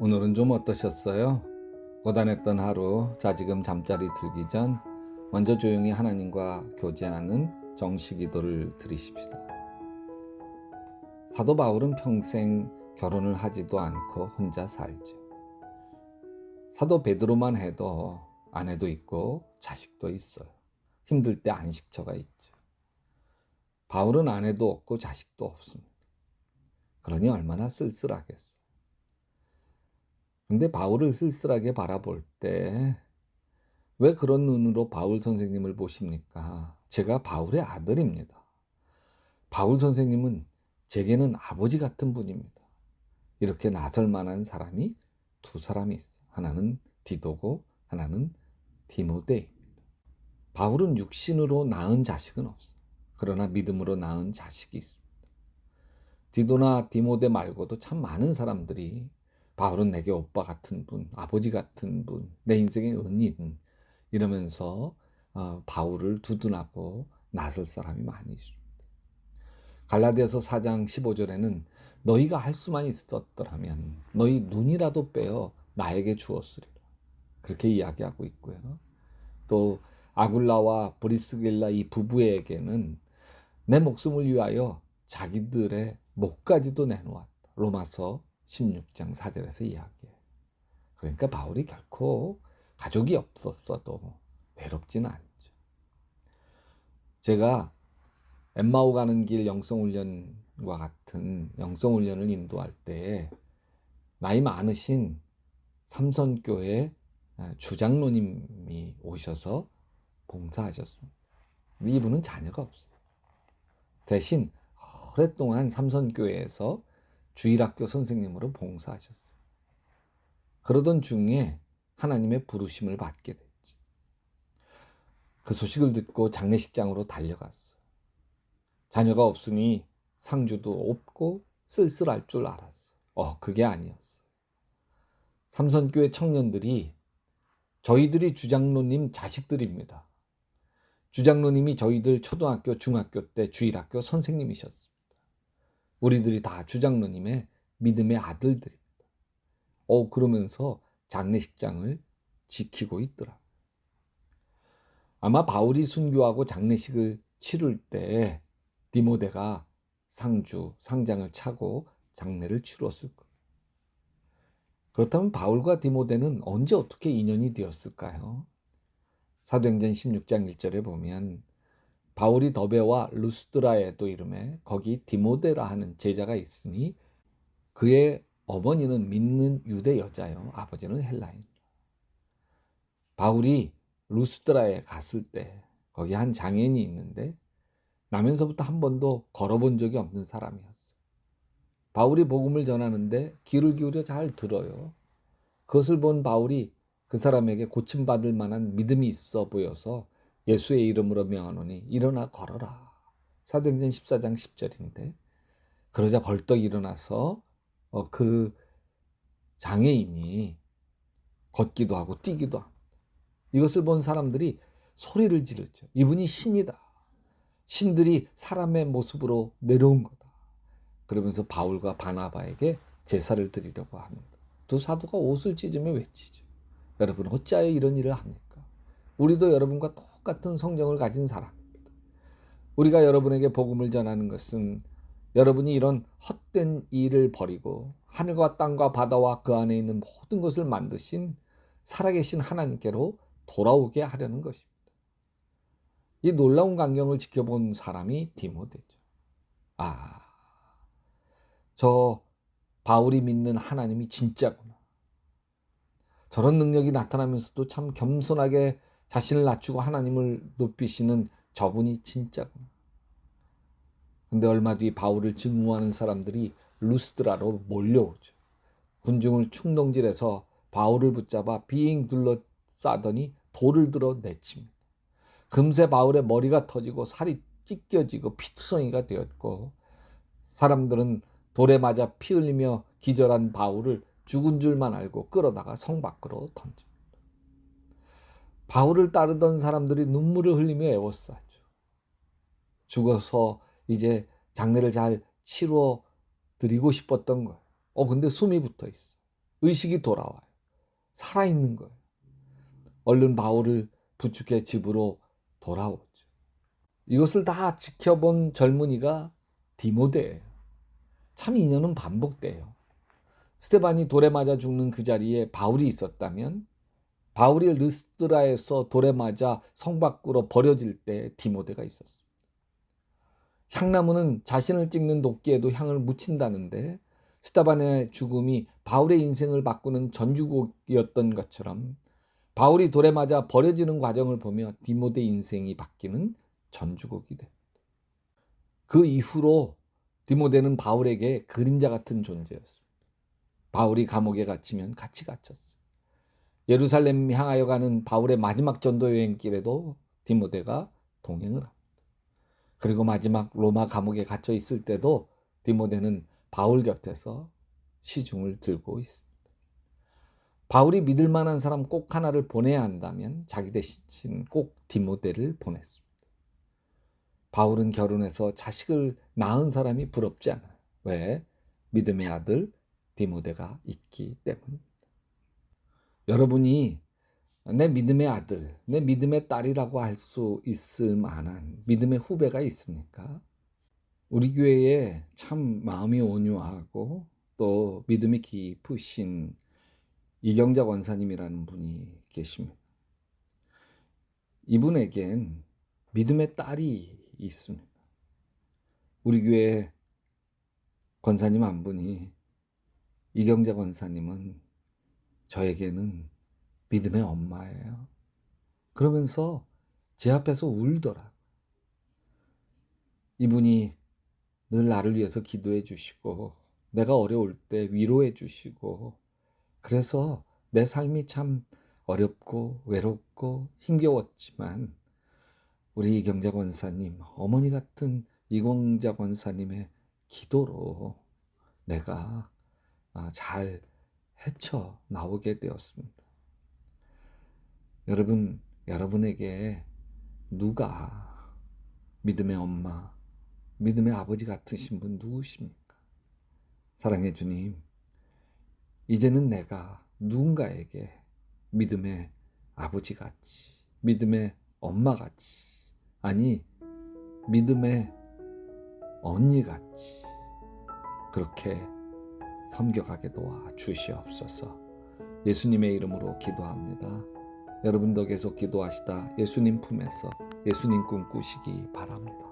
오늘은 좀 어떠셨어요? 고단했던 하루, 자지금 잠자리 들기 전 먼저 조용히 하나님과 교제하는 정식기도를 드리십시다. 사도 바울은 평생 결혼을 하지도 않고 혼자 살죠. 사도 베드로만 해도 아내도 있고 자식도 있어요. 힘들 때 안식처가 있죠. 바울은 아내도 없고 자식도 없습니다. 그러니 얼마나 쓸쓸하겠어요. 근데 바울을 쓸쓸하게 바라볼 때 왜 그런 눈으로 바울 선생님을 보십니까? 제가 바울의 아들입니다. 바울 선생님은 제게는 아버지 같은 분입니다. 이렇게 나설 만한 사람이 두 사람이 있어요. 하나는 디도고 하나는 디모데입니다. 바울은 육신으로 낳은 자식은 없어요. 그러나 믿음으로 낳은 자식이 있습니다. 디도나 디모데 말고도 참 많은 사람들이 바울은 내게 오빠 같은 분, 아버지 같은 분, 내 인생의 은인 이러면서 바울을 두둔하고 나설 사람이 많이 있습니다. 갈라디아서 4장 15절에는 너희가 할 수만 있었더라면 너희 눈이라도 빼어 나에게 주었으리라. 그렇게 이야기하고 있고요. 또 아굴라와 브리스길라 이 부부에게는 내 목숨을 위하여 자기들의 목까지도 내놓았다. 로마서 16장 4절에서 이야기해요. 그러니까 바울이 결코 가족이 없었어도 외롭진 않죠. 제가 엠마오 가는 길 영성훈련과 같은 영성훈련을 인도할 때 나이 많으신 삼선교회 주장로님이 오셔서 봉사하셨습니다. 이분은 자녀가 없어요. 대신 오랫동안 삼선교회에서 주일학교 선생님으로 봉사하셨어요. 그러던 중에 하나님의 부르심을 받게 됐죠. 그 소식을 듣고 장례식장으로 달려갔어요. 자녀가 없으니 상주도 없고 쓸쓸할 줄 알았어요. 그게 아니었어요. 삼선교회 청년들이 저희들이 주장로님 자식들입니다. 주장로님이 저희들 초등학교, 중학교 때 주일학교 선생님이셨습니다. 우리들이 다 주장로님의 믿음의 아들들입니다. 그러면서 장례식장을 지키고 있더라. 아마 바울이 순교하고 장례식을 치를 때 디모데가 상장을 차고 장례를 치렀을 거예요. 그렇다면 바울과 디모데는 언제 어떻게 인연이 되었을까요? 사도행전 16장 1절에 보면 바울이 더베와 루스드라에도 이름에 거기 디모데라 하는 제자가 있으니 그의 어머니는 믿는 유대 여자요 아버지는 헬라인. 바울이 루스드라에 갔을 때 거기 한 장애인이 있는데 나면서부터 한 번도 걸어본 적이 없는 사람이었어요. 바울이 복음을 전하는데 귀를 기울여 잘 들어요. 그것을 본 바울이 그 사람에게 고침받을 만한 믿음이 있어 보여서 예수의 이름으로 명하노니 일어나 걸어라. 사도행전 14장 10절인데 그러자 벌떡 일어나서 그 장애인이 걷기도 하고 뛰기도 합니다. 이것을 본 사람들이 소리를 지르죠. 이분이 신이다. 신들이 사람의 모습으로 내려온 거다. 그러면서 바울과 바나바에게 제사를 드리려고 합니다. 두 사도가 옷을 찢으며 외치죠. 여러분 어찌하여 이런 일을 합니까? 우리도 여러분과 똑같은 성경을 가진 사람입니다. 우리가 여러분에게 복음을 전하는 것은 여러분이 이런 헛된 일을 버리고 하늘과 땅과 바다와 그 안에 있는 모든 것을 만드신 살아계신 하나님께로 돌아오게 하려는 것입니다. 이 놀라운 광경을 지켜본 사람이 디모데죠. 저 바울이 믿는 하나님이 진짜구나. 저런 능력이 나타나면서도 참 겸손하게 자신을 낮추고 하나님을 높이시는 저분이 진짜구나. 근데 얼마 뒤 바울을 증오하는 사람들이 루스드라로 몰려오죠. 군중을 충동질해서 바울을 붙잡아 빙 둘러싸더니 돌을 들어 내칩니다. 금세 바울의 머리가 터지고 살이 찢겨지고 피투성이가 되었고 사람들은 돌에 맞아 피 흘리며 기절한 바울을 죽은 줄만 알고 끌어다가 성 밖으로 던집니다. 바울을 따르던 사람들이 눈물을 흘리며 애워싸죠. 죽어서 이제 장례를 잘 치러 드리고 싶었던 거예요. 근데 숨이 붙어 있어. 의식이 돌아와요. 살아있는 거예요. 얼른 바울을 부축해 집으로 돌아오죠. 이것을 다 지켜본 젊은이가 디모데예요. 참 인연은 반복돼요. 스데반이 돌에 맞아 죽는 그 자리에 바울이 있었다면 바울이 르스드라에서 돌에 맞아 성 밖으로 버려질 때 디모데가 있었어요. 향나무는 자신을 찍는 도끼에도 향을 묻힌다는데 스데반의 죽음이 바울의 인생을 바꾸는 전주곡이었던 것처럼 바울이 돌에 맞아 버려지는 과정을 보며 디모데 인생이 바뀌는 전주곡이 돼. 그 이후로 디모데는 바울에게 그림자 같은 존재였습니다. 바울이 감옥에 갇히면 같이 갇혔어요. 예루살렘 향하여 가는 바울의 마지막 전도 여행길에도 디모데가 동행을 합니다. 그리고 마지막 로마 감옥에 갇혀 있을 때도 디모데는 바울 곁에서 시중을 들고 있습니다. 바울이 믿을 만한 사람 꼭 하나를 보내야 한다면 자기 대신 꼭 디모데를 보냈습니다. 바울은 결혼해서 자식을 낳은 사람이 부럽지 않아요. 왜? 믿음의 아들 디모데가 있기 때문입니다. 여러분이 내 믿음의 아들, 내 믿음의 딸이라고 할 수 있을 만한 믿음의 후배가 있습니까? 우리 교회에 참 마음이 온유하고 또 믿음이 깊으신 이경자 권사님이라는 분이 계십니다. 이분에겐 믿음의 딸이 있습니다. 우리 교회 권사님 한 분이 이경자 권사님은 저에게는 믿음의 엄마예요. 그러면서 제 앞에서 울더라. 이분이 늘 나를 위해서 기도해 주시고 내가 어려울 때 위로해 주시고 그래서 내 삶이 참 어렵고 외롭고 힘겨웠지만 우리 이경자 권사님, 어머니 같은 이경자 권사님의 기도로 내가 잘 헤쳐 나오게 되었습니다. 여러분, 여러분에게 누가 믿음의 엄마, 믿음의 아버지 같으신 분 누구십니까? 사랑해 주님, 이제는 내가 누군가에게 믿음의 아버지같이, 믿음의 엄마같이, 아니 믿음의 언니같이 그렇게 섬겨가게 도와 주시옵소서. 예수님의 이름으로 기도합니다. 여러분도 계속 기도하시다 예수님 품에서 예수님 꿈꾸시기 바랍니다.